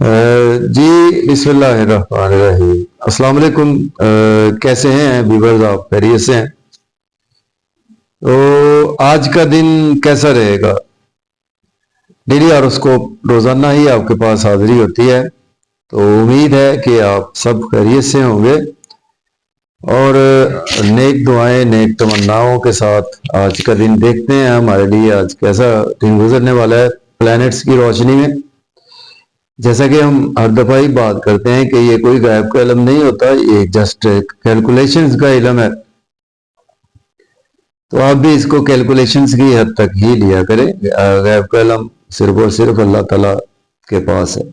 जी बिस्मिल्लाहिर्रहमानिर्रहीम। अस्सलाम वालेकुम। कैसे हैं व्यूअर्स, आप खैरियत से हैं? तो आज का दिन कैसा रहेगा? डेली हॉरोस्कोप रोजाना ही आपके पास हाजिरी होती है, तो उम्मीद है कि आप सब खैरियत से होंगे और नेक दुआएं नेक तमन्नाओं के साथ आज का दिन देखते हैं हमारे लिए आज कैसा दिन गुजरने वाला है प्लैनेट्स की रोशनी में। जैसा कि हम हर दफा ही बात करते हैं कि ये कोई गायब का इलम नहीं होता, ये जस्ट कैलकुलेशंस का इलम है। तो आप भी इसको कैलकुलेशंस की हद तक ही लिया करें। गायब का इलम सिर्फ और सिर्फ अल्लाह ताला के पास है।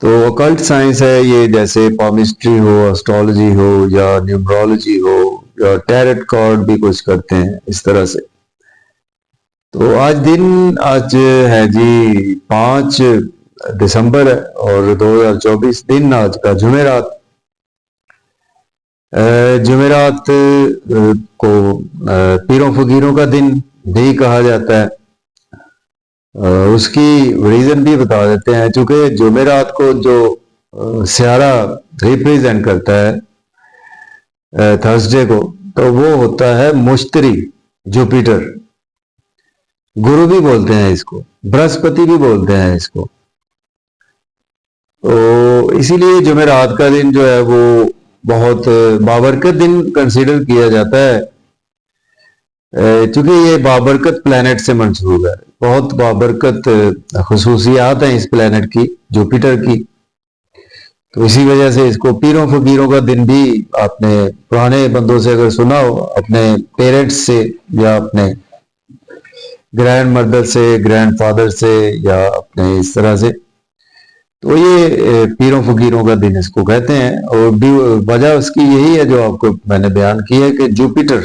तो ओकल्ट साइंस है ये, जैसे पामिस्ट्री हो, एस्ट्रोलॉजी हो या न्यूमरोलॉजी हो या टैरेट कार्ड भी कुछ करते हैं इस तरह से। तो आज है जी 5 दिसंबर है और 2024 दिन आज का जुमेरात। जुमेरात को पीरों फकीरों का दिन भी कहा जाता है। उसकी रीजन भी बता देते हैं, चूंकि जुमेरात को जो सियारा रिप्रेजेंट करता है थर्सडे को, तो वो होता है मुश्तरी, जुपिटर। गुरु भी बोलते हैं इसको, बृहस्पति भी बोलते हैं इसको। तो इसीलिए जुमेरात का दिन जो है वो बहुत बाबरकत दिन कंसीडर किया जाता है, क्योंकि ये बाबरकत प्लैनेट से मंसूब है। बहुत बाबरकत खुसूसियात हैं इस प्लैनेट की, जुपिटर की। तो इसी वजह से इसको पीरों फकीरों का दिन भी आपने पुराने बंदों से अगर सुना हो, अपने पेरेंट्स से या अपने ग्रैंड मदर से, ग्रैंड फादर से या अपने इस तरह से, तो ये पीरों फकीरों का दिन इसको कहते हैं। और वजह उसकी यही है जो आपको मैंने बयान की है कि जुपिटर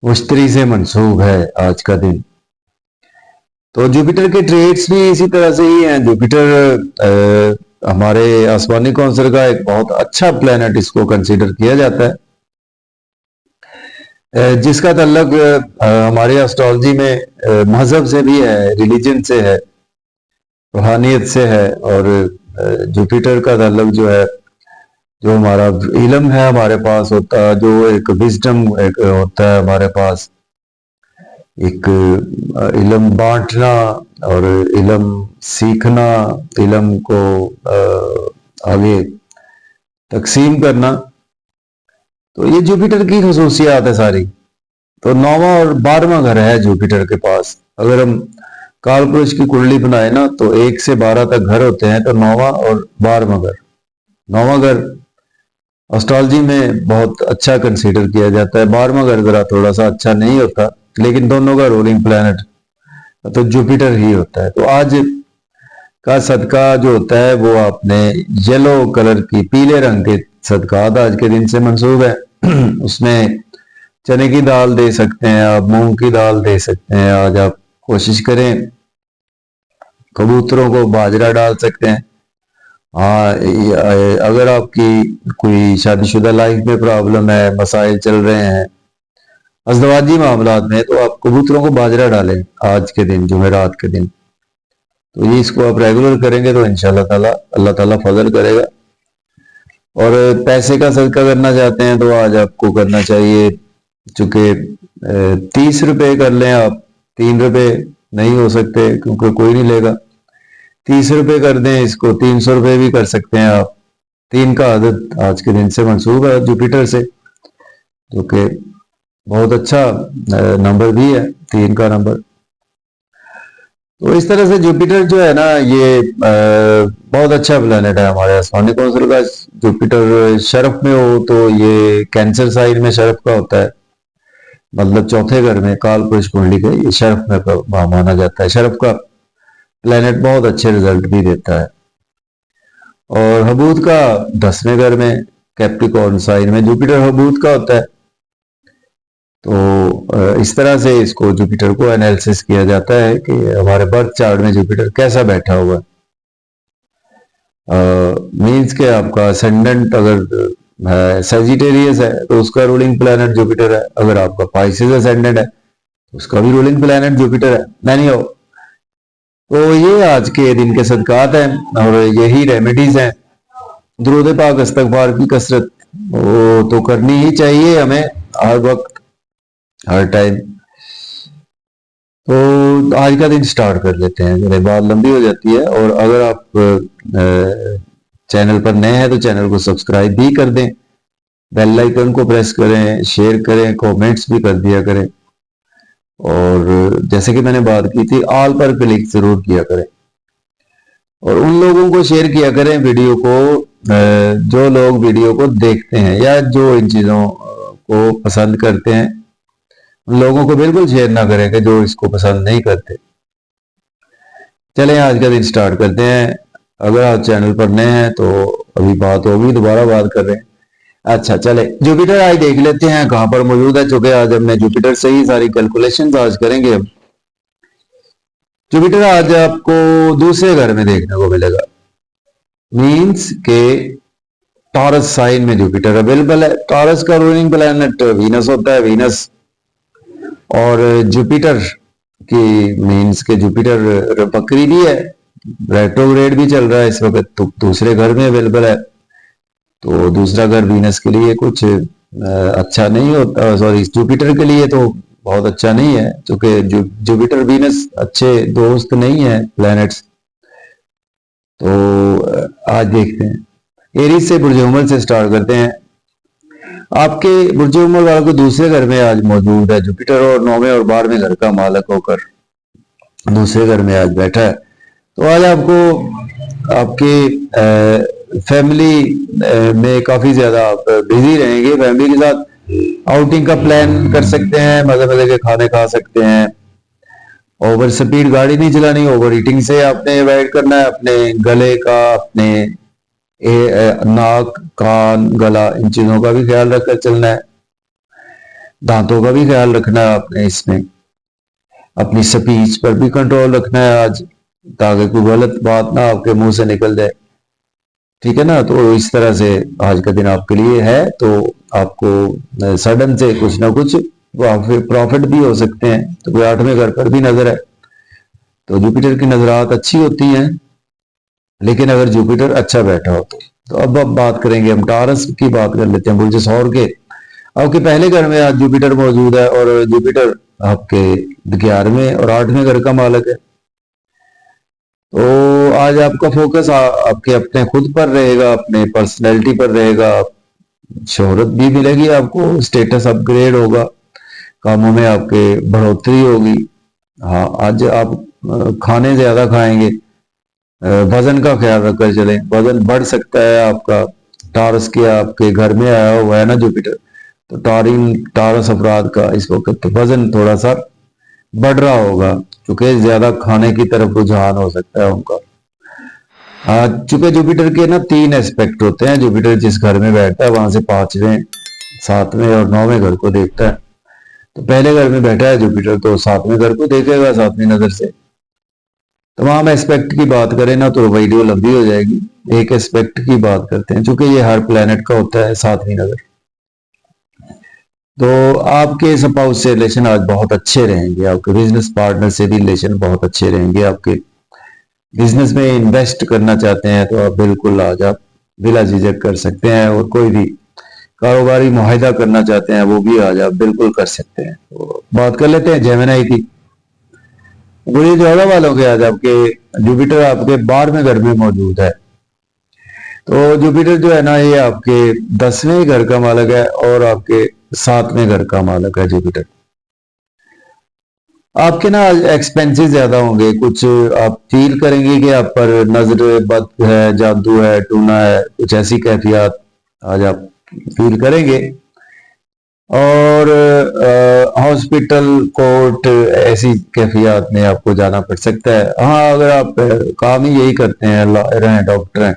मुश्तरी से मंसूब है आज का दिन। तो जुपिटर के ट्रेड्स भी इसी तरह से ही हैं। जुपिटर हमारे आसमानी कौंसल का एक बहुत अच्छा प्लैनेट इसको कंसीडर किया जाता है, जिसका तल्लक हमारे एस्ट्रोलॉजी में मजहब से भी है, रिलीजन से है, रूहानियत से है। और जुपिटर का तल्लक जो है, जो हमारा इल्म है हमारे पास होता है, जो एक विजडम एक होता है हमारे पास, एक इल्म बांटना और इल्म सीखना, इल्म को आगे तकसीम करना, तो ये जुपिटर की खसूसियात है सारी। तो 9वां और 12वां घर है जुपिटर के पास। अगर हम काल पुरुष की कुंडली बनाए ना, तो 1 से 12 तक घर होते हैं, तो 9वां और 12वां घर, 9वां घर एस्ट्रोलॉजी में बहुत अच्छा कंसीडर किया जाता है। 12वां घर जरा थोड़ा सा अच्छा नहीं होता, लेकिन दोनों का रूलिंग प्लैनेट तो जुपिटर ही होता है। तो आज का सदका जो होता है वो आपने येलो कलर की, पीले रंग के सदकात आज के दिन से मंसूब है। उसमें चने की दाल दे सकते हैं आप, मूंग की दाल दे सकते हैं। आज आप कोशिश करें, कबूतरों को बाजरा डाल सकते हैं। हाँ, अगर आपकी कोई शादीशुदा लाइफ में प्रॉब्लम है, मसाइल चल रहे हैं अज़दवाजी मामलात में, तो आप कबूतरों को बाजरा डालें आज के दिन, जुमेरात के दिन। तो ये इसको आप रेगुलर करेंगे तो इंशाल्लाह ताला अल्लाह ताला फजल करेगा। और पैसे का सदका करना चाहते हैं तो आज आपको करना चाहिए, चूंकि 30 रुपए कर लें आप, 3 रुपए नहीं हो सकते क्योंकि कोई नहीं लेगा। 30 रुपए कर दें इसको, 300 रुपए भी कर सकते हैं आप। 3 का आदत आज के दिन से मंसूब है जुपिटर से, जो कि बहुत अच्छा नंबर भी है, 3 का नंबर। तो इस तरह से जुपिटर जो है ना, ये बहुत अच्छा प्लैनेट है हमारे आसमानी कौंसल का। जुपिटर शरफ में हो तो ये कैंसर साइन में शरफ का होता है, मतलब चौथे घर में काल पुरुष कुंडली के ये शरफ में माना जाता है। शरफ का प्लैनेट बहुत अच्छे रिजल्ट भी देता है। और हबूत का 10वें घर में कैप्रिकॉर्न साइन में जुपिटर हबूत का होता है। तो इस तरह से इसको जुपिटर को एनालिसिस किया जाता है कि हमारे बर्थ चार्ट में जुपिटर कैसा बैठा हुआ है। मीन्स के आपका असेंडेंट अगर सेजिटेरियस है तो उसका रूलिंग प्लैनेट जुपिटर है। अगर आपका पाइसेस असेंडेंट है तो उसका भी रूलिंग प्लैनेट जुपिटर है। नहीं हो, तो ये आज के दिन के सदकात हैं और यही रेमेडीज हैं। दुरूद पाक इस्तगफार की कसरत वो तो करनी ही चाहिए हमें हर वक्त हर टाइम। तो आज का दिन स्टार्ट कर लेते हैं, मेरे बात लंबी हो जाती है। और अगर आप चैनल पर नए हैं तो चैनल को सब्सक्राइब भी कर दें, बेल आइकन को प्रेस करें, शेयर करें, कमेंट्स भी कर दिया करें। और जैसे कि मैंने बात की थी, ऑल पर क्लिक जरूर किया करें और उन लोगों को शेयर किया करें वीडियो को जो लोग वीडियो को देखते हैं या जो इन चीज़ों को पसंद करते हैं। उन लोगों को बिल्कुल शेयर ना करें कि जो इसको पसंद नहीं करते। चलें आज का दिन स्टार्ट करते हैं। अगर आप चैनल पर नए हैं तो अभी बात होगी, दोबारा बात कर रहे हैं। अच्छा चले, जुपिटर आज देख लेते हैं कहां पर मौजूद है। चूंकि आज हमने जुपिटर से ही सारी कैलकुलेशन आज करेंगे। जुपिटर आज आपको दूसरे घर में देखने को मिलेगा, मीन्स के टॉरस साइन में जुपिटर अवेलेबल है। टॉरस का रूलिंग प्लैनेट वीनस होता है, वीनस। और जुपिटर की मीन्स के जुपिटर बकरी भी है, रेट्रोग्रेड भी चल रहा है इस वक्त, तो दूसरे घर में अवेलेबल है। तो दूसरा घर वीनस के लिए कुछ अच्छा नहीं होता, सॉरी जुपिटर के लिए तो बहुत अच्छा नहीं है, क्योंकि जुपिटर वीनस अच्छे दोस्त नहीं है प्लैनेट्स। तो आज देखते हैं, एरीज से बुर्ज उमर से स्टार्ट करते हैं। आपके बुर्ज उमर वालों को दूसरे घर में आज मौजूद है जुपिटर और 9वें और 12वें घर का मालक होकर दूसरे घर में आज बैठा है। तो आज आपको आपके फैमिली में काफी ज्यादा आप बिजी रहेंगे। फैमिली के साथ आउटिंग का प्लान कर सकते हैं, मजे मजे के खाने खा सकते हैं। ओवर स्पीड गाड़ी नहीं चलानी, ओवर ईटिंग से आपने अवॉइड करना है। अपने गले का, अपने नाक, कान, गला, इन चीजों का भी ख्याल रखकर चलना है। दांतों का भी ख्याल रखना है आपने इसमें। अपनी स्पीच पर भी कंट्रोल रखना है आज, ताकि कोई गलत बात ना आपके मुंह से निकल जाए, ठीक है ना। तो इस तरह से आज का दिन आपके लिए है। तो आपको सडन से कुछ ना कुछ प्रॉफिट भी हो सकते हैं। तो कोई 8वें घर पर भी नजर है, तो जुपिटर की नजरात अच्छी होती हैं। लेकिन अगर जुपिटर अच्छा बैठा हो तो अब बात करेंगे हम टॉरस की, बात कर लेते हैं बुर्ज सौर के। आपके पहले घर में आज जुपिटर मौजूद है और जुपिटर आपके 11वें और 8वें घर का मालक है। तो आज आपका फोकस आपके अपने खुद पर रहेगा, अपने पर्सनैलिटी पर रहेगा। शोहरत भी मिलेगी आपको, स्टेटस अपग्रेड होगा, कामों में आपके बढ़ोतरी होगी। हाँ, आज आप खाने ज्यादा खाएंगे, वजन का ख्याल रखकर चलें, वजन बढ़ सकता है आपका। टॉरस के आपके घर में आया हुआ है ना जुपिटर, तो टॉरस अफराद का इस वक्त वजन थोड़ा सा बढ़ रहा होगा, क्योंकि ज्यादा खाने की तरफ रुझान हो सकता है उनका। चूंकि जुपिटर के ना 3 एस्पेक्ट होते हैं। जुपिटर जिस घर में बैठता है वहां से 5वें, 7वें और 9वें घर को देखता है। तो पहले घर में बैठा है जुपिटर, तो 7वें घर को देखेगा 7वीं नजर से। तमाम एस्पेक्ट की बात करें ना तो वीडियो लंबी हो जाएगी, एक एस्पेक्ट की बात करते हैं, क्योंकि ये हर प्लेनेट का होता है 7वीं नजर। तो आपके स्पाउस से रिलेशन आज बहुत अच्छे रहेंगे, आपके बिजनेस पार्टनर से भी रिलेशन बहुत अच्छे रहेंगे। आपके बिजनेस में इन्वेस्ट करना चाहते हैं तो आप बिल्कुल आज आप बिला झिझक कर सकते हैं, और कोई भी कारोबारी मुआहिदा करना चाहते हैं वो भी आज आप बिल्कुल कर सकते हैं। तो बात कर लेते हैं जेमिनी की। बुरी ज्वाला वालों के आज आपके जुपिटर आपके 12वें घर में मौजूद है। तो जुपिटर जो है ना, ये आपके 10वें घर का मालक है और आपके 7वें घर का मालक है जुपिटर। आपके ना एक्सपेंसेस ज्यादा होंगे, कुछ आप फील करेंगे कि आप पर नजर बद है, जादू है, टूना है, कुछ ऐसी कैफियत आज आप फील करेंगे। और हॉस्पिटल, कोर्ट, ऐसी कैफियत में आपको जाना पड़ सकता है। हाँ, अगर आप काम ही यही करते हैं, लॉयर हैं, डॉक्टर हैं,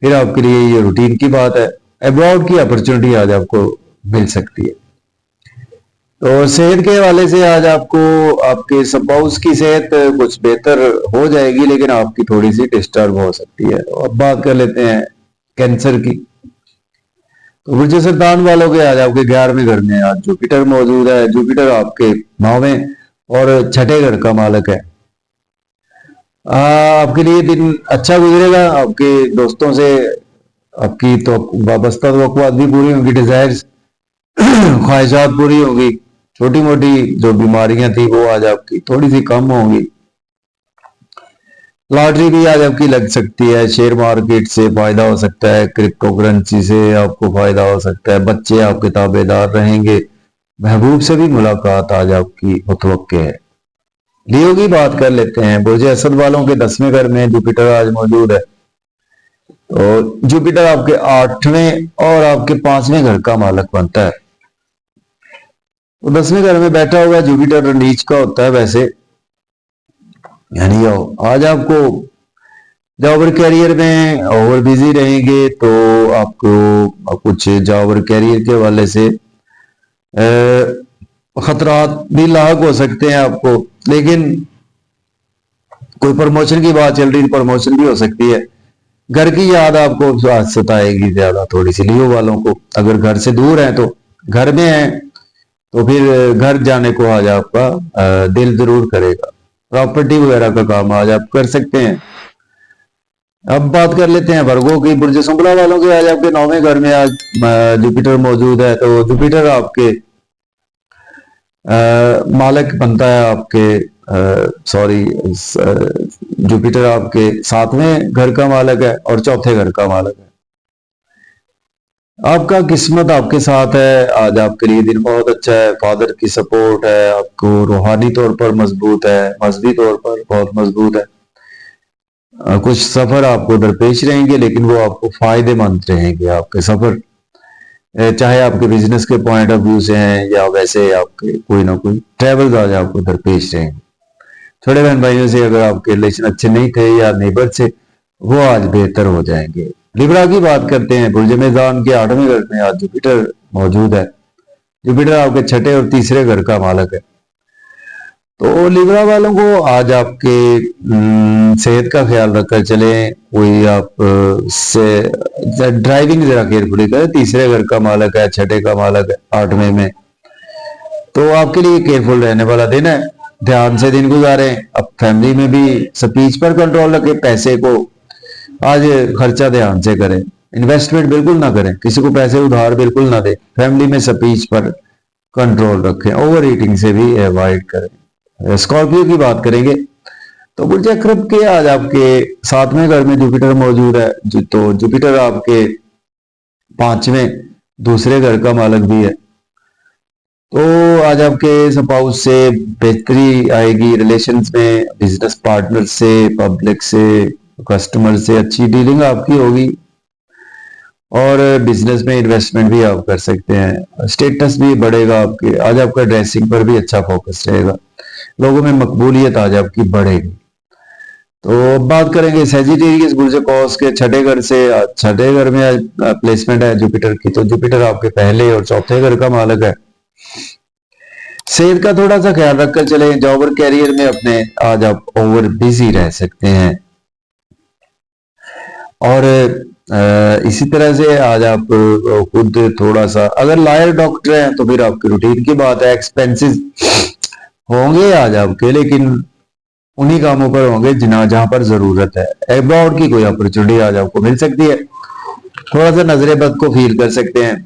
फिर आपके लिए ये रूटीन की बात है। अब्रॉड की अपॉर्चुनिटी आज आपको मिल सकती है। तो सेहत के हवाले से आज आपको आपके स्पाउस की सेहत कुछ बेहतर हो जाएगी, लेकिन आपकी थोड़ी सी डिस्टर्ब हो सकती है। तो अब बात कर लेते हैं कैंसर की। तो बुर्ज सरदान वालों के आज आपके 11वें घर में आज जुपिटर मौजूद है। जुपिटर आपके 9वें और 6ठे घर का मालक है। आपके लिए दिन अच्छा गुजरेगा। आपके दोस्तों से आपकी तो वाबस्ता तवक्कुआत भी पूरी होंगी, डिजायर्स ख्वाहिशात पूरी होगी। छोटी मोटी जो बीमारियां थी वो आज आपकी थोड़ी सी कम होंगी। लॉटरी भी आज आपकी लग सकती है, शेयर मार्केट से फायदा हो सकता है, क्रिप्टो करेंसी से आपको फायदा हो सकता है, बच्चे आपके ताबेदार रहेंगे, महबूब से भी मुलाकात आज आपकी मुतवक्के है। लियो की बात कर लेते हैं। बुर्ज असद वालों के 10वें घर में जुपिटर आज मौजूद है। तो जुपिटर आपके 8वें और आपके 5वें घर का मालक बनता है। तो 10वें घर में बैठा हुआ जुपिटर नीच का होता है वैसे, यानी आज आपको जॉब और कैरियर में ओवर बिजी रहेंगे, तो आपको कुछ जॉब और कैरियर के हवाले से खतरात भी लाक हो सकते हैं आपको। लेकिन कोई प्रमोशन की बात चल रही है, प्रमोशन भी हो सकती है। घर की याद आपको आज सताएगी ज्यादा थोड़ी सी लियो वालों को। अगर घर से दूर है तो, घर में है तो फिर घर जाने को आज आपका दिल जरूर करेगा। प्रॉपर्टी वगैरह का काम आज आप कर सकते हैं। अब बात कर लेते हैं वर्गों की। बुर्ज शुक्ला वालों के आज आपके 9वें घर में आज जुपिटर मौजूद है। तो जुपिटर आपके मालिक बनता है आपके सॉरी जुपिटर आपके 7वें घर का मालिक है और चौथे घर का मालिक है। आपका किस्मत आपके साथ है। आज आपके लिए दिन बहुत अच्छा है। फादर की सपोर्ट है, आपको रूहानी तौर पर मजबूत है, मजहबी तौर पर बहुत मजबूत है। कुछ सफर आपको दरपेश रहेंगे, लेकिन वो आपको फायदेमंद रहेंगे आपके सफर, चाहे आपके बिजनेस के पॉइंट ऑफ व्यू से हैं या वैसे आपके कोई ना कोई ट्रेवल्स आज आपको दरपेश रहेंगे। छोटे बहन भाइयों से अगर आपके रिलेशन अच्छे नहीं थे या नेबर से, वो आज बेहतर हो जाएंगे। लिब्रा की बात करते हैं। बुर्ज मेज़ान के 8वें घर में आज जुपिटर मौजूद है। जुपिटर आपके 6ठे और तीसरे घर का मालिक है। तो लिब्रा वालों को आज आपके सेहत का ख्याल रखकर चले। कोई आप से ड्राइविंग जरा केयरफुली करें। तीसरे घर का मालिक है, 6ठे का मालिक है 8वें में, तो आपके लिए केयरफुल रहने वाला दिन है। ध्यान से दिन गुजारें। अब फैमिली में भी स्पीच पर कंट्रोल रखें। पैसे को आज खर्चा ध्यान से करें। इन्वेस्टमेंट बिल्कुल ना करें, किसी को पैसे उधार बिल्कुल ना दें। फैमिली में स्पीच पर कंट्रोल रखें। ओवर ईटिंग से भी अवॉइड करें। स्कॉर्पियो की बात करेंगे तो बुर्ज अक्रब के आज आपके 7वें घर में जुपिटर मौजूद है। तो जुपिटर आपके 5वें दूसरे घर का मालिक भी है। तो आज आपके स्पाउस से बेहतरी आएगी। रिलेशंस में बिजनेस पार्टनर से, पब्लिक से, कस्टमर से अच्छी डीलिंग आपकी होगी और बिजनेस में इन्वेस्टमेंट भी आप कर सकते हैं। स्टेटस भी बढ़ेगा आपके। आज आपका ड्रेसिंग पर भी अच्छा फोकस रहेगा। लोगों में मकबूलियत आज आपकी बढ़ेगी। तो बात करेंगे सेजिटेरियस बुर्ज कॉस के 6ठे घर से। 6ठे घर में आज प्लेसमेंट है जुपिटर की। तो जुपिटर आपके पहले और चौथे घर का मालिक है। सेहत का थोड़ा सा ख्याल रखकर चले। जॉब और कैरियर में अपने आज आप ओवर बिजी रह सकते हैं और इसी तरह से आज आप खुद थोड़ा सा, अगर लायर डॉक्टर हैं तो फिर आपकी रूटीन की बात है। एक्सपेंसेस होंगे आज आपके, लेकिन उन्हीं कामों पर होंगे जहां पर जरूरत है। एब्रॉड की कोई अपॉर्चुनिटी आज आपको मिल सकती है। थोड़ा सा नजरे बद को फील कर सकते हैं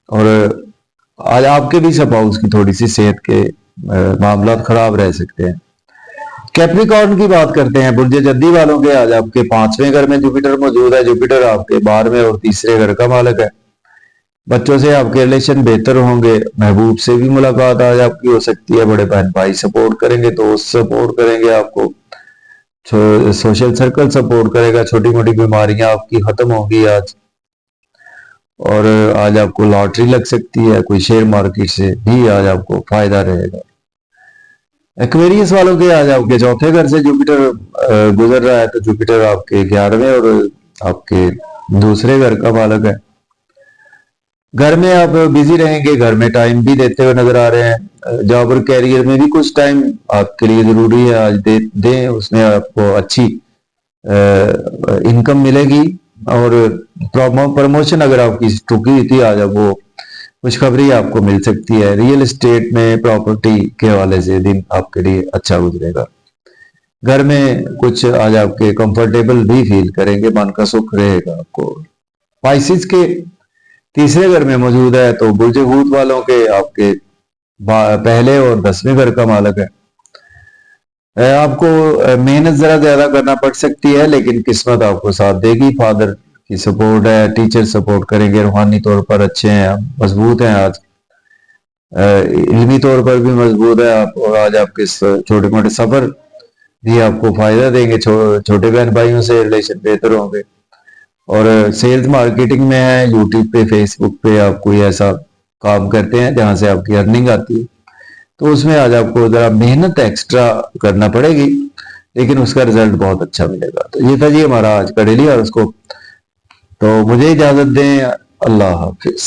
और आज आपके भी स्पाउस की थोड़ी सी सेहत के मामला खराब रह सकते हैं। कैप्रिकॉर्न की बात करते हैं। बुर्ज जद्दी वालों के आज आपके 5वें घर में जुपिटर मौजूद है। जुपिटर आपके 12वें और तीसरे घर का मालिक है। बच्चों से आपके रिलेशन बेहतर होंगे। महबूब से भी मुलाकात आज आपकी हो सकती है। बड़े बहन भाई सपोर्ट करेंगे, दोस्त सपोर्ट करेंगे आपको, सोशल सर्कल सपोर्ट करेगा। छोटी मोटी बीमारियां आपकी खत्म होंगी आज। और आज आपको लॉटरी लग सकती है। कोई शेयर मार्केट से भी आज आपको फायदा रहेगा। एक्वेरियस वालों के आज आपके चौथे घर से जुपिटर गुजर रहा है। तो जुपिटर आपके 11वें और आपके दूसरे घर का मालिक है। घर में आप बिजी रहेंगे, घर में टाइम भी देते हुए नजर आ रहे हैं। जॉब और कैरियर में भी कुछ टाइम आपके लिए जरूरी है आज दें। उसमें आपको अच्छी इनकम मिलेगी और प्रमोशन अगर आपकी टुकी थी आज वो खुशखबरी आपको मिल सकती है। रियल एस्टेट में प्रॉपर्टी के हवाले से दिन आपके लिए अच्छा गुजरेगा। घर में कुछ आज आपके कंफर्टेबल भी फील करेंगे, मन का सुख रहेगा आपको। स्पाइसेस के तीसरे घर में मौजूद है तो बुर्ज हूत वालों के आपके पहले और 10वें घर का मालक है। आपको मेहनत जरा ज्यादा करना पड़ सकती है, लेकिन किस्मत आपको साथ देगी। फादर की सपोर्ट है, टीचर सपोर्ट करेंगे, रूहानी तौर पर अच्छे हैं, मजबूत हैं आज, इल्मी तौर पर भी मजबूत है आप। और आज आपके छोटे मोटे सफर भी आपको फायदा देंगे, छोटे बहन भाइयों से रिलेशन बेहतर होंगे। और सेल्स मार्केटिंग में है, यूट्यूब पे फेसबुक पे आप कोई ऐसा काम करते हैं जहां से आपकी अर्निंग आती है, तो उसमें आज आपको जरा मेहनत एक्स्ट्रा करना पड़ेगी, लेकिन उसका रिजल्ट बहुत अच्छा मिलेगा। तो ये था जी हमारा आज का डेली हॉरोस्कोप। तो मुझे इजाजत दें, अल्लाह हाफिज।